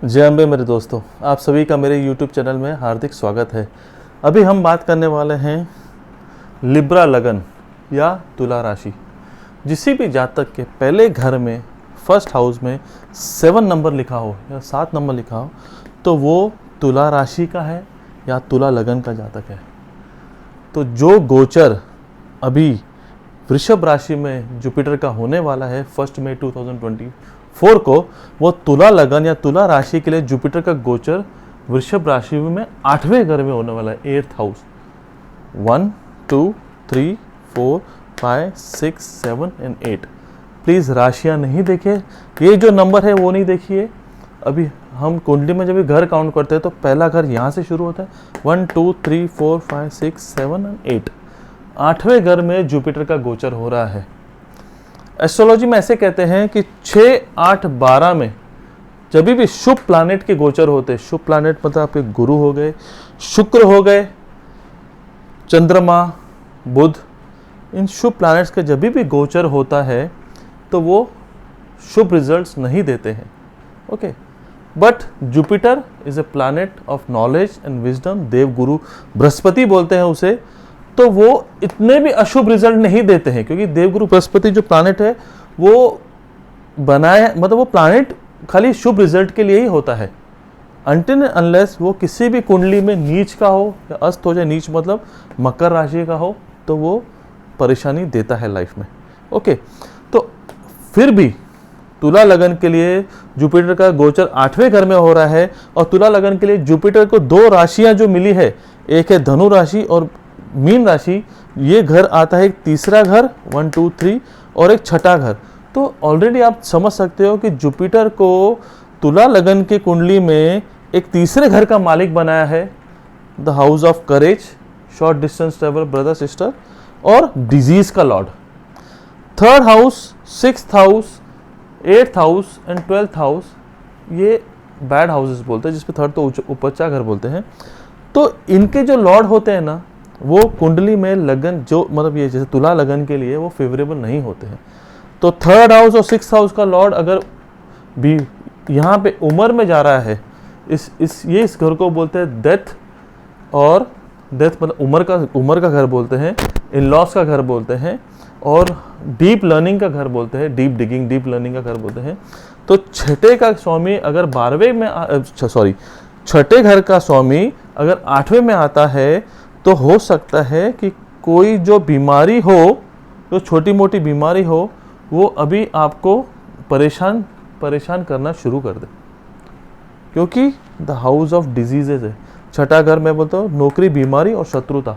जय अम्बे मेरे दोस्तों, आप सभी का मेरे YouTube चैनल में हार्दिक स्वागत है। अभी हम बात करने वाले हैं लिब्रा लगन या तुला राशि। जिस भी जातक के पहले घर में फर्स्ट हाउस में 7 नंबर लिखा हो या 7 नंबर लिखा हो तो वो तुला राशि का है या तुला लगन का जातक है। तो जो गोचर अभी वृषभ राशि में जुपिटर का होने वाला है 1 मई 2024 को, वो तुला लगन या तुला राशि के लिए जुपिटर का गोचर वृषभ राशि में 8वें घर में होने वाला है, 8th हाउस। 1 2 3 4 5 6 7 एंड 8। प्लीज़ राशियां नहीं देखें, ये जो नंबर है वो नहीं देखिए। अभी हम कुंडली में जब भी घर काउंट करते हैं तो पहला घर यहाँ से शुरू होता है, 1 2 3 4 5 6 7 एंड 8। 8वें घर में जुपिटर का गोचर हो रहा है। एस्ट्रोलॉजी में ऐसे कहते हैं कि 6 8 12 में जब भी शुभ प्लैनेट के गोचर होते हैं, शुभ प्लैनेट मतलब आपके गुरु हो गए, शुक्र हो गए, चंद्रमा, बुध, इन शुभ प्लैनेट्स के जब भी गोचर होता है तो वो शुभ रिजल्ट्स नहीं देते हैं। Okay, but Jupiter is a planet of knowledge and wisdom, देव गुरु बृहस्पति बोलते हैं उसे, तो वो इतने भी अशुभ रिजल्ट नहीं देते हैं, क्योंकि देवगुरु बृहस्पति जो प्लैनेट है वो बनाया, मतलब वो प्लैनेट खाली शुभ रिजल्ट के लिए ही होता है। अनटिल अनलेस वो किसी भी कुंडली में नीच का हो या अस्त हो जाए, नीच मतलब मकर राशि का हो, तो वो परेशानी देता है लाइफ में। ओके, तो फिर भी तुला लगन के लिए जुपिटर का गोचर 8वें घर में हो रहा है, और तुला लगन के लिए जुपिटर को 2 राशियां जो मिली है, एक है धनु राशि और मीन राशि। ये घर आता है एक तीसरा घर 1 2 3 और एक छठा घर। तो ऑलरेडी आप समझ सकते हो कि जुपिटर को तुला लगन के कुंडली में एक तीसरे घर का मालिक बनाया है, the house of courage, short distance travel, brother sister और डिजीज का Lord. 3rd house, 6th house, 8th house and 12th house ये बैड हाउसेस बोलते हैं, जिसपे 3rd तो उपच्चा घर बोलते हैं। तो इनके जो लॉर्ड होते हैं ना, वो कुंडली में लगन जो मतलब ये जैसे तुला लगन के लिए वो फेवरेबल नहीं होते हैं। तो 3rd हाउस और 6th हाउस का लॉर्ड अगर भी यहाँ पे उम्र में जा रहा है, इस घर को बोलते हैं डेथ, और डेथ मतलब उम्र का घर बोलते हैं, इन लॉस का घर बोलते हैं, और डीप लर्निंग का घर बोलते हैं, डीप डिगिंग, डीप लर्निंग का घर बोलते हैं। तो छठे का स्वामी अगर 12वें में छठे घर का स्वामी अगर 8वें में आता है तो हो सकता है कि कोई जो बीमारी हो, जो छोटी मोटी बीमारी हो, वो अभी आपको परेशान करना शुरू कर दे, क्योंकि द हाउस ऑफ डिजीजेज है। छठा घर मैं बोलता हूँ नौकरी, बीमारी और शत्रुता।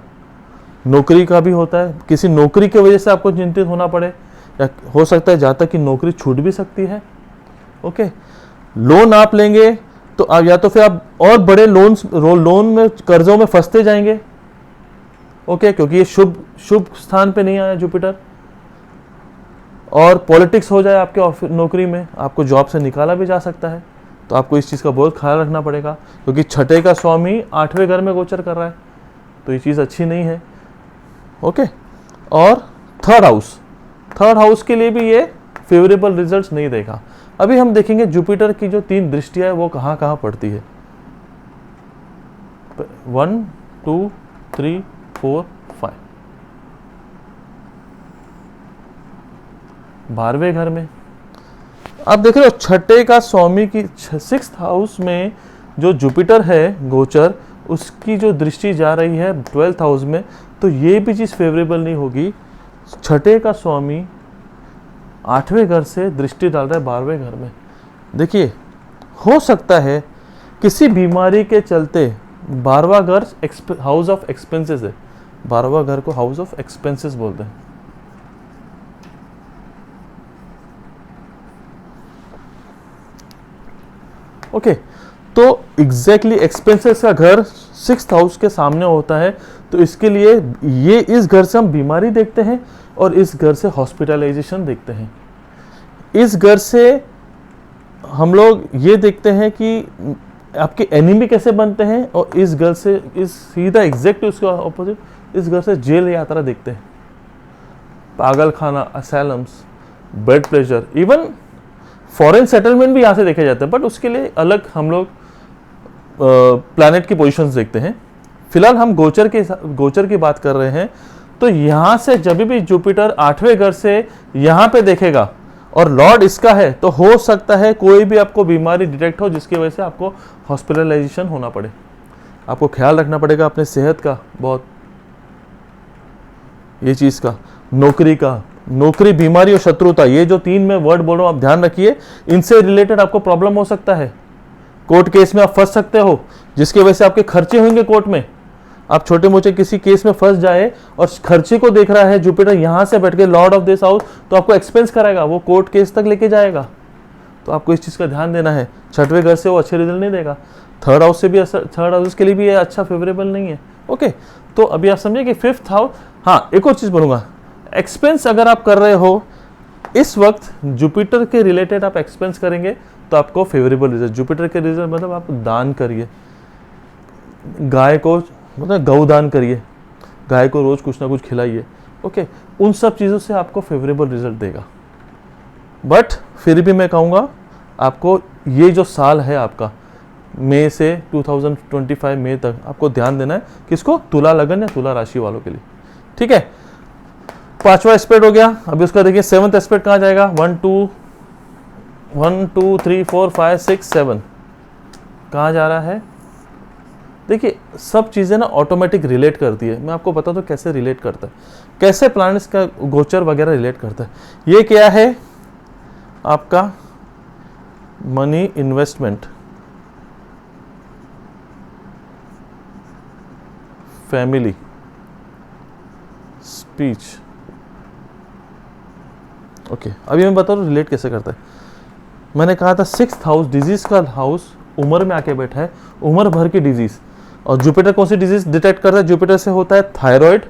नौकरी का भी होता है, किसी नौकरी की वजह से आपको चिंतित होना पड़े, या हो सकता है जहाँ तक कि नौकरी छूट भी सकती है। ओके, लोन आप लेंगे तो आप या तो फिर आप और बड़े लोन में कर्जों में फंसते जाएंगे। ओके, क्योंकि ये शुभ स्थान पे नहीं आया जुपिटर। और पॉलिटिक्स हो जाए आपके ऑफिस नौकरी में, आपको जॉब से निकाला भी जा सकता है। तो आपको इस चीज़ का बहुत ख्याल रखना पड़ेगा, क्योंकि छठे का स्वामी 8वें घर में गोचर कर रहा है, तो ये चीज़ अच्छी नहीं है। ओके, और 3rd हाउस के लिए भी ये फेवरेबल रिजल्ट्स नहीं देगा। अभी हम देखेंगे जुपिटर की जो 3 दृष्टियां है वो कहाँ कहाँ पड़ती है। 1 2 3 4 5 12वें घर में आप देख रहे हो। छठे का स्वामी की 6th हाउस में जो जुपिटर है गोचर, उसकी जो दृष्टि जा रही है 12th हाउस में, तो ये भी चीज़ फेवरेबल नहीं होगी। छठे का स्वामी 8वें घर से दृष्टि डाल रहा है 12वें घर में। देखिए, हो सकता है किसी बीमारी के चलते 12वां घर हाउस ऑफ एक्सपेंसेस है। 12वां घर को हाउस ऑफ एक्सपेंसेस बोलते हैं। ओके, तो एग्जैक्टली एक्सपेंसेस का घर 6th हाउस के सामने होता है, तो इसके लिए ये इस घर से हम बीमारी देखते हैं और इस घर से हॉस्पिटलाइजेशन देखते हैं। इस घर से हम लोग ये देखते हैं कि आपके एनिमी कैसे बनते हैं, और इस घर से इस सीधा एग्जैक्ट उसका ऑपोजिट इस घर से जेल यात्रा देखते हैं, पागल खाना, asylums, blood pressure, even foreign settlement भी यहाँ से देखे जाते हैं, बट उसके लिए अलग हम लोग प्लैनेट की पोजीशंस देखते हैं। फिलहाल हम गोचर की बात कर रहे हैं। तो यहाँ से जब भी जुपिटर 8वें घर से यहाँ पे देखेगा और लॉर्ड इसका है, तो हो सकता है कोई भी आपको बीमारी डिटेक्ट हो जिसकी वजह से आपको हॉस्पिटलाइजेशन होना पड़े। आपको ख्याल रखना पड़ेगा अपने सेहत का बहुत, ये चीज़ का, नौकरी का, नौकरी, बीमारी और शत्रुता, ये जो 3 मैं वर्ड बोल रहा हूँ आप ध्यान रखिए, इनसे रिलेटेड आपको प्रॉब्लम हो सकता है। कोर्ट केस में आप फंस सकते हो जिसकी वजह से आपके खर्चे होंगे कोर्ट में। आप छोटे मोटे किसी केस में फंस जाए और खर्चे को देख रहा है जुपिटर यहाँ से बैठ के लॉर्ड ऑफ दिस हाउस, तो आपको एक्सपेंस कराएगा, वो कोर्ट केस तक लेके जाएगा। तो आपको इस चीज़ का ध्यान देना है। 6वें घर से वो अच्छे रिजल्ट नहीं देगा, 3rd हाउस से भी, 3rd हाउस के लिए भी ये अच्छा फेवरेबल नहीं है। ओके, तो अभी आप समझिए कि 5th हाउस। हाँ, एक और चीज़ बोलूँगा, एक्सपेंस अगर आप कर रहे हो इस वक्त जुपिटर के रिलेटेड आप एक्सपेंस करेंगे तो आपको फेवरेबल रिजल्ट। जुपिटर के रिजल्ट मतलब आप दान करिए, गाय को मतलब गौदान करिए, गाय को रोज कुछ ना कुछ खिलाइए। ओके, उन सब चीज़ों से आपको फेवरेबल रिजल्ट देगा। बट फिर भी मैं कहूँगा आपको ये जो साल है आपका, मई से 2025 मई तक आपको ध्यान देना है किसको, तुला लगन या तुला राशि वालों के लिए। ठीक है, 5वां एस्पेक्ट हो गया। अभी उसका देखिए 7th एस्पेक्ट कहाँ जाएगा, 1 2 3 4 5 6 7 कहाँ जा रहा है। देखिए सब चीज़ें ना ऑटोमेटिक रिलेट करती है। मैं आपको बता दूं कैसे रिलेट करता है, कैसे प्लैनेट्स का गोचर वगैरह रिलेट करता है। ये क्या है आपका money investment, family, speech. Okay, अभी मैं बता रहा हूँ रिलेट कैसे करता है। मैंने कहा था 6th हाउस डिजीज का हाउस उम्र में आके बैठा है, उम्र भर की डिजीज। और जुपिटर कौन सी डिजीज डिटेक्ट करता है, जुपिटर से होता है थायराइड,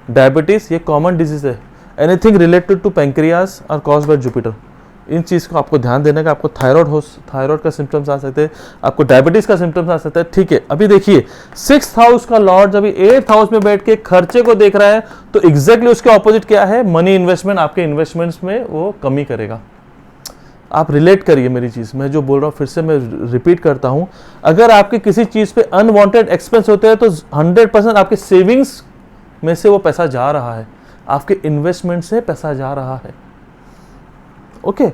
डायबिटीज, ये कॉमन डिजीज है। एनीथिंग रिलेटेड टू पैंक्रियाज और कॉज बाय जुपिटर, इन चीज़ को आपको ध्यान देने का। आपको थायराइड का सिम्टम्स आ सकते हैं, आपको डायबिटीज का सिम्टम्स आ सकता है। ठीक है, अभी देखिए 6th हाउस का लॉर्ड जब 8th हाउस में बैठ के खर्चे को देख रहा है, तो एग्जैक्टली उसके ऑपोजिट क्या है, मनी इन्वेस्टमेंट। आपके इन्वेस्टमेंट्स में वो कमी करेगा। आप रिलेट करिए मेरी चीज़, मैं जो बोल रहा हूँ फिर से मैं रिपीट करता हूँ। अगर आपके किसी चीज़ पे अनवांटेड एक्सपेंस होते हैं तो 100% आपके सेविंग्स में से वो पैसा जा रहा है, आपके इन्वेस्टमेंट से पैसा जा रहा है। ओके,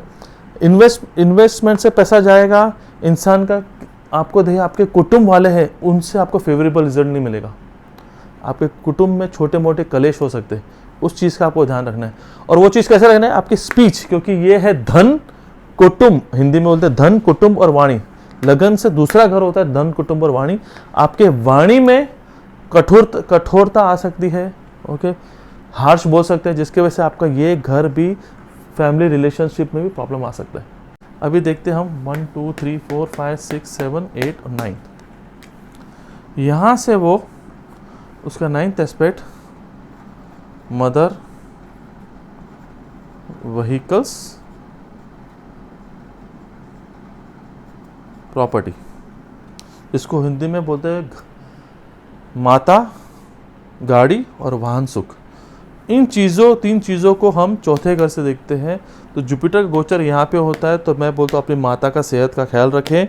इन्वेस्टमेंट से पैसा जाएगा इंसान का, आपको देखिए आपके कुटुंब वाले हैं उनसे आपको फेवरेबल रिजल्ट नहीं मिलेगा। आपके कुटुंब में छोटे मोटे कलेश हो सकते हैं, उस चीज़ का आपको ध्यान रखना है। और वो चीज़ कैसे रखना है, आपकी स्पीच, क्योंकि ये है धन कुटुंब, हिंदी में बोलते हैं धन कुटुंब और वाणी। लगन से दूसरा घर होता है धन कुटुंब और वाणी। आपके वाणी में कठोरता आ सकती है। ओके, हार्श बोल सकते हैं, जिसकी वजह से आपका ये घर भी फैमिली रिलेशनशिप में भी प्रॉब्लम आ सकता है। अभी देखते हैं हम 1 2 3 4 5 6 7 8 और 9। यहाँ से वो उसका 9th aspect mother, vehicles, property, इसको हिंदी में बोलते हैं माता, गाड़ी और वाहन सुख। इन चीज़ों 3 चीज़ों को हम चौथे घर से देखते हैं। तो जुपिटर गोचर यहाँ पे होता है, तो मैं बोलता हूँ अपनी माता का सेहत का ख्याल रखें।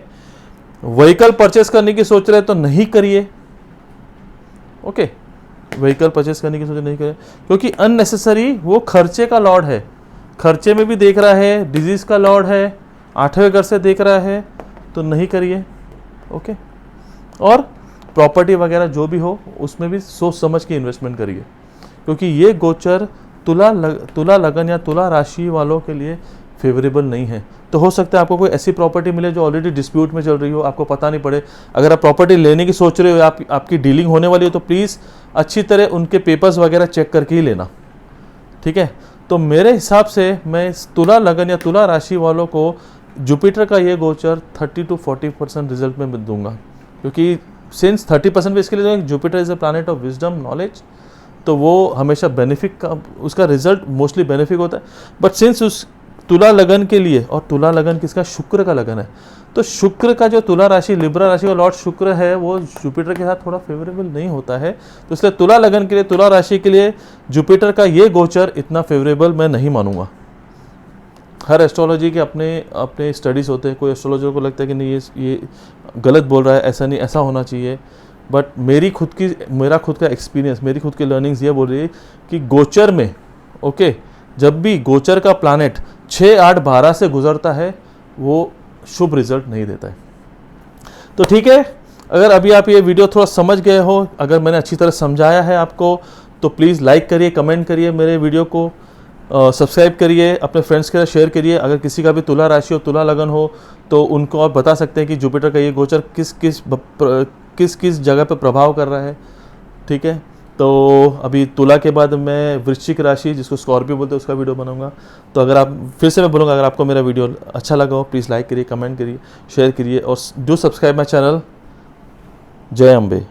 व्हीकल परचेस करने की सोच रहे हैं तो नहीं करिए। ओके, व्हीकल परचेस करने की सोच नहीं करिए, क्योंकि अननेसेसरी वो खर्चे का लॉर्ड है, खर्चे में भी देख रहा है, डिजीज का लॉर्ड है, 8वें घर से देख रहा है, तो नहीं करिए। ओके, और प्रॉपर्टी वगैरह जो भी हो उसमें भी सोच समझ के इन्वेस्टमेंट करिए, क्योंकि ये गोचर तुला लगन या तुला राशि वालों के लिए फेवरेबल नहीं है। तो हो सकता है आपको कोई ऐसी प्रॉपर्टी मिले जो ऑलरेडी डिस्प्यूट में चल रही हो, आपको पता नहीं पड़े। अगर आप प्रॉपर्टी लेने की सोच रहे हो, आपकी डीलिंग होने वाली है, तो प्लीज़ अच्छी तरह उनके पेपर्स वगैरह चेक करके ही लेना। ठीक है, तो मेरे हिसाब से मैं तुला लगन या तुला राशि वालों को जुपिटर का ये गोचर 30 to 40% रिजल्ट में दूंगा, क्योंकि सिंस 30% भी इसके लिए Jupiter is a planet of wisdom knowledge, तो वो हमेशा बेनिफिट का उसका रिजल्ट मोस्टली बेनिफिट होता है। बट सिंस उस तुला लगन के लिए, और तुला लगन किसका, शुक्र का लगन है, तो शुक्र का जो तुला राशि लिब्रा राशि का लॉर्ड शुक्र है वो जुपिटर के साथ थोड़ा फेवरेबल नहीं होता है। तो इसलिए तुला लगन के लिए, तुला राशि के लिए जुपिटर का ये गोचर इतना फेवरेबल मैं नहीं मानूंगा। हर एस्ट्रोलॉजी के अपने अपने स्टडीज़ होते हैं। कोई एस्ट्रोलॉजर को लगता है कि नहीं ये गलत बोल रहा है, ऐसा नहीं, ऐसा होना चाहिए। बट मेरा खुद का एक्सपीरियंस, मेरी खुद की लर्निंग्स ये बोल रही है कि गोचर में, ओके, जब भी गोचर का प्लानेट 6, 8, 12 से गुजरता है वो शुभ रिजल्ट नहीं देता है। तो ठीक है, अगर अभी आप ये वीडियो थोड़ा समझ गए हो, अगर मैंने अच्छी तरह समझाया है आपको, तो प्लीज़ लाइक करिए, कमेंट करिए मेरे वीडियो को, सब्सक्राइब करिए, अपने फ्रेंड्स के साथ शेयर करिए। अगर किसी का भी तुला राशि और तुला लगन हो तो उनको आप बता सकते हैं कि जुपिटर का ये गोचर किस किस जगह पर प्रभाव कर रहा है। ठीक है, तो अभी तुला के बाद मैं वृश्चिक राशि, जिसको स्कॉर्पियो बोलते हैं, उसका वीडियो बनाऊंगा। तो अगर आप, फिर से मैं बोलूँगा, अगर आपको मेरा वीडियो अच्छा लगा हो प्लीज़ लाइक करिए, कमेंट करिए, शेयर करिए और डू सब्सक्राइब माई चैनल। जय अम्बे।